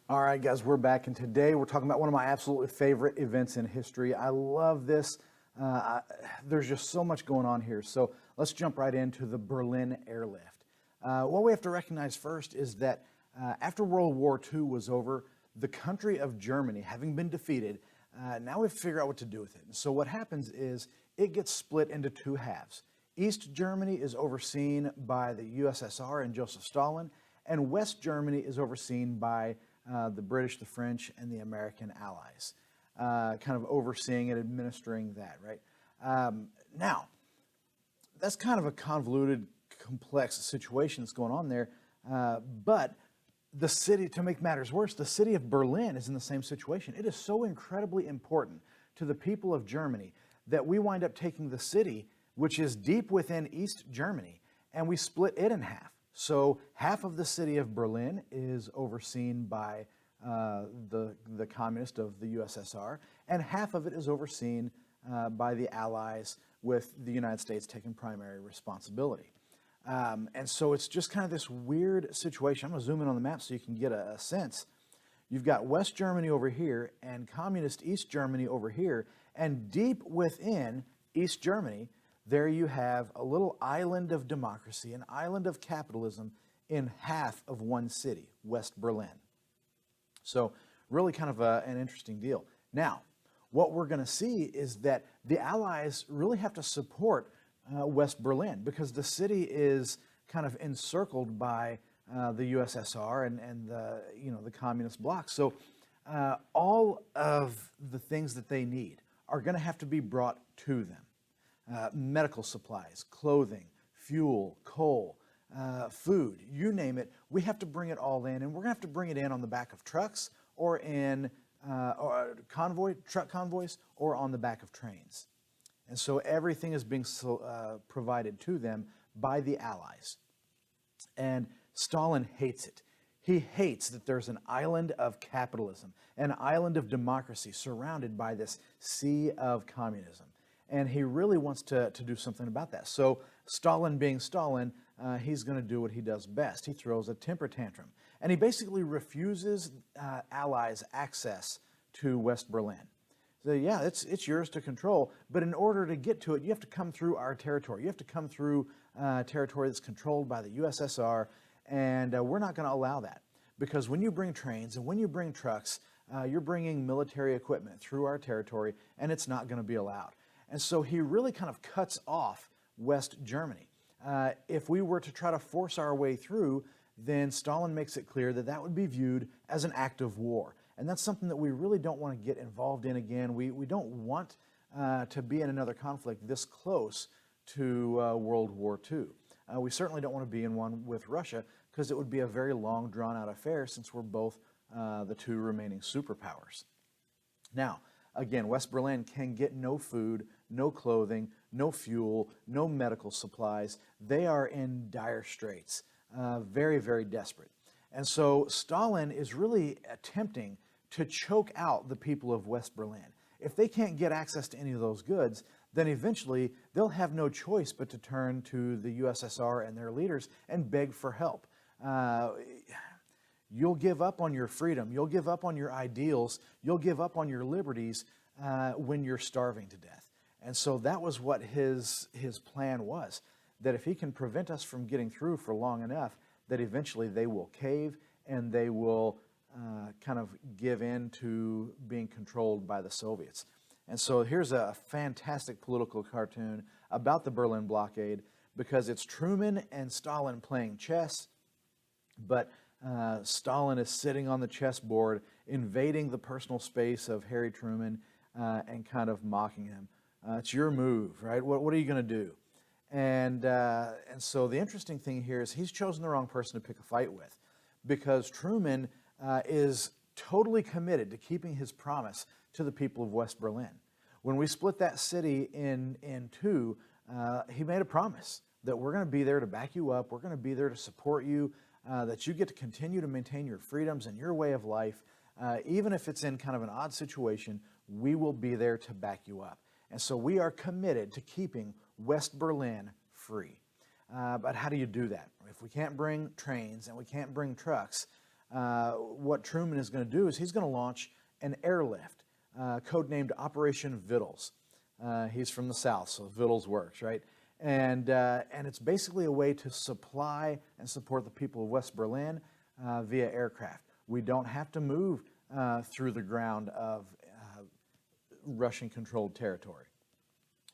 All right, guys, we're back, and today we're talking about one of my absolutely favorite events in history. I love this. There's just so much going on here. So let's jump right into the Berlin Airlift. What we have to recognize first is that after World War II was over, the country of Germany, having been defeated, now we have to figure out what to do with it. And so what happens is it gets split into two halves. East Germany is overseen by the USSR and Joseph Stalin, and West Germany is overseen by the British, the French, and the American allies, kind of overseeing and administering that, right? Now, that's kind of a convoluted, complex situation that's going on there, but the city, to make matters worse, the city of Berlin is in the same situation. It is so incredibly important to the people of Germany that we wind up taking the city, which is deep within East Germany, and we split it in half. So half of the city of Berlin is overseen by the communist of the USSR, and half of it is overseen by the Allies, with the United States taking primary responsibility. And so it's just kind of this weird situation. I'm going to zoom in on the map so you can get a sense. You've got West Germany over here and communist East Germany over here, and deep within East Germany, there you have a little island of democracy, an island of capitalism in half of one city, West Berlin. So really kind of an interesting deal. Now, what we're going to see is that the Allies really have to support West Berlin because the city is kind of encircled by the USSR and the communist bloc. So all of the things that they need are going to have to be brought to them. Medical supplies, clothing, fuel, coal, food, you name it, we have to bring it all in, and we're going to have to bring it in on the back of trucks or in truck convoys or on the back of trains. And so everything is being provided to them by the Allies. And Stalin hates it. He hates that there's an island of capitalism, an island of democracy surrounded by this sea of communism. And he really wants to do something about that. So Stalin being Stalin, he's going to do what he does best. He throws a temper tantrum. And he basically refuses Allies access to West Berlin. So yeah, it's yours to control, but in order to get to it, you have to come through our territory. You have to come through territory that's controlled by the USSR, and we're not going to allow that. Because when you bring trains and when you bring trucks, you're bringing military equipment through our territory, and it's not going to be allowed. And so he really kind of cuts off West Germany. If we were to try to force our way through, then Stalin makes it clear that that would be viewed as an act of war. And that's something that we really don't want to get involved in again. We don't want to be in another conflict this close to World War II. We certainly don't want to be in one with Russia because it would be a very long, drawn-out affair since we're both the two remaining superpowers. Now, again, West Berlin can get no food, no clothing, no fuel, no medical supplies. They are in dire straits, very, very desperate. And so Stalin is really attempting to choke out the people of West Berlin. If they can't get access to any of those goods, then eventually they'll have no choice but to turn to the USSR and their leaders and beg for help. You'll give up on your freedom, you'll give up on your ideals, you'll give up on your liberties when you're starving to death. And so that was what his plan was, that if he can prevent us from getting through for long enough, that eventually they will cave and they will kind of give in to being controlled by the Soviets. And so here's a fantastic political cartoon about the Berlin blockade, because it's Truman and Stalin playing chess, but Stalin is sitting on the chessboard, invading the personal space of Harry Truman and kind of mocking him. It's your move, right? What are you going to do? And so the interesting thing here is he's chosen the wrong person to pick a fight with, because Truman is totally committed to keeping his promise to the people of West Berlin. When we split that city in two, he made a promise that we're going to be there to back you up, we're going to be there to support you, that you get to continue to maintain your freedoms and your way of life. Even if it's in kind of an odd situation, we will be there to back you up. And so we are committed to keeping West Berlin free. But how do you do that? If we can't bring trains and we can't bring trucks, what Truman is going to do is he's going to launch an airlift, codenamed Operation Vittles. He's from the South, so Vittles works, right? And it's basically a way to supply and support the people of West Berlin via aircraft. We don't have to move through the ground of Russian-controlled territory.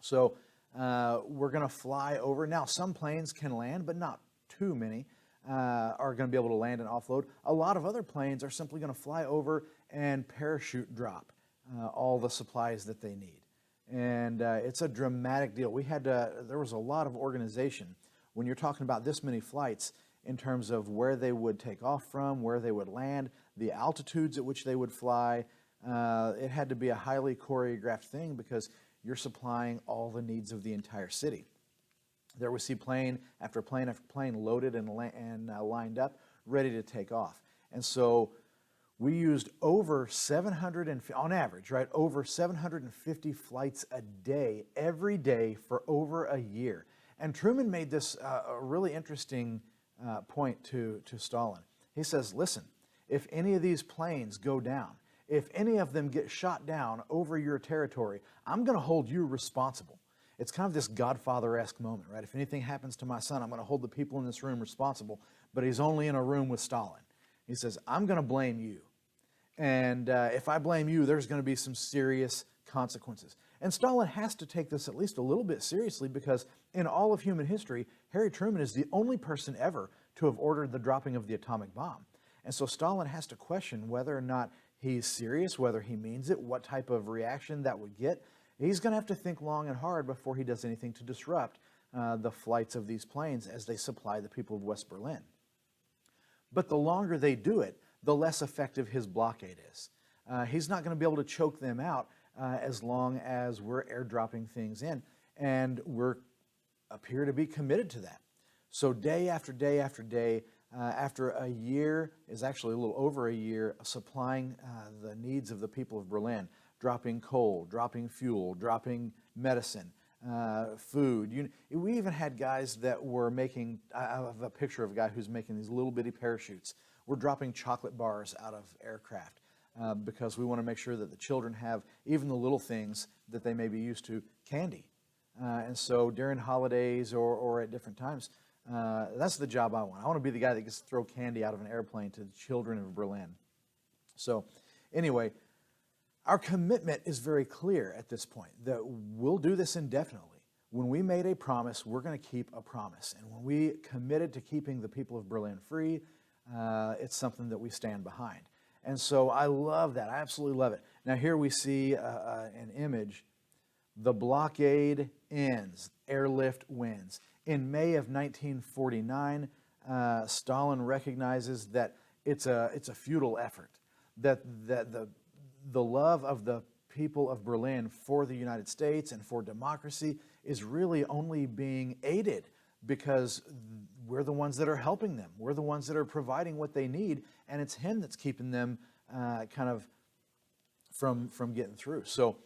So we're going to fly over. Now, some planes can land, but not too many are going to be able to land and offload. A lot of other planes are simply going to fly over and parachute drop all the supplies that they need. And it's a dramatic deal. There was a lot of organization when you're talking about this many flights in terms of where they would take off from, where they would land, the altitudes at which they would fly. It had to be a highly choreographed thing because you're supplying all the needs of the entire city. There we see plane after plane after plane loaded and lined up, ready to take off. And so we used over 700, on average, right, over 750 flights a day, every day for over a year. And Truman made this a really interesting point to Stalin. He says, listen, if any of these planes go down, if any of them get shot down over your territory, I'm going to hold you responsible. It's kind of this Godfather-esque moment, right? If anything happens to my son, I'm going to hold the people in this room responsible, but he's only in a room with Stalin. He says, I'm going to blame you. And if I blame you, there's going to be some serious consequences. And Stalin has to take this at least a little bit seriously because in all of human history, Harry Truman is the only person ever to have ordered the dropping of the atomic bomb. And so Stalin has to question whether or not he's serious, whether he means it, what type of reaction that would get. He's going to have to think long and hard before he does anything to disrupt the flights of these planes as they supply the people of West Berlin. But the longer they do it, the less effective his blockade is. He's not going to be able to choke them out as long as we're airdropping things in, and we appear to be committed to that. So day after day after day, after a year, is actually a little over a year, supplying the needs of the people of Berlin, dropping coal, dropping fuel, dropping medicine, food. We even had guys that were making, I have a picture of a guy who's making these little bitty parachutes. We're dropping chocolate bars out of aircraft because we want to make sure that the children have even the little things that they may be used to, candy. And so during holidays or at different times, that's the job I want. I want to be the guy that gets to throw candy out of an airplane to the children of Berlin. So anyway, our commitment is very clear at this point that we'll do this indefinitely. When we made a promise, we're going to keep a promise. And when we committed to keeping the people of Berlin free, it's something that we stand behind. And so I love that. I absolutely love it. Now here we see an image. The blockade ends. Airlift wins. In May of 1949, Stalin recognizes that it's a futile effort, that the love of the people of Berlin for the United States and for democracy is really only being aided because we're the ones that are helping them. We're the ones that are providing what they need, and it's him that's keeping them kind of from getting through. So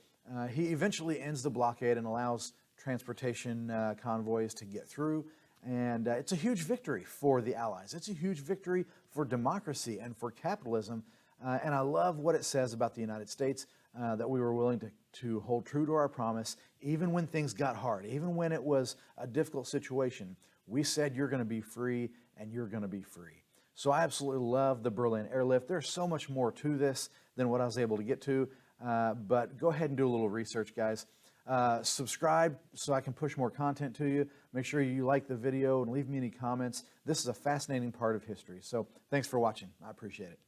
he eventually ends the blockade and allows transportation convoys to get through, and it's a huge victory for the Allies. It's a huge victory for democracy and for capitalism, and I love what it says about the United States, that we were willing to hold true to our promise, even when things got hard, even when it was a difficult situation. We said you're going to be free, and you're going to be free. So I absolutely love the Berlin Airlift. There's so much more to this than what I was able to get to, but go ahead and do a little research, guys. Subscribe so I can push more content to you. Make sure you like the video and leave me any comments. This is a fascinating part of history. So thanks for watching. I appreciate it.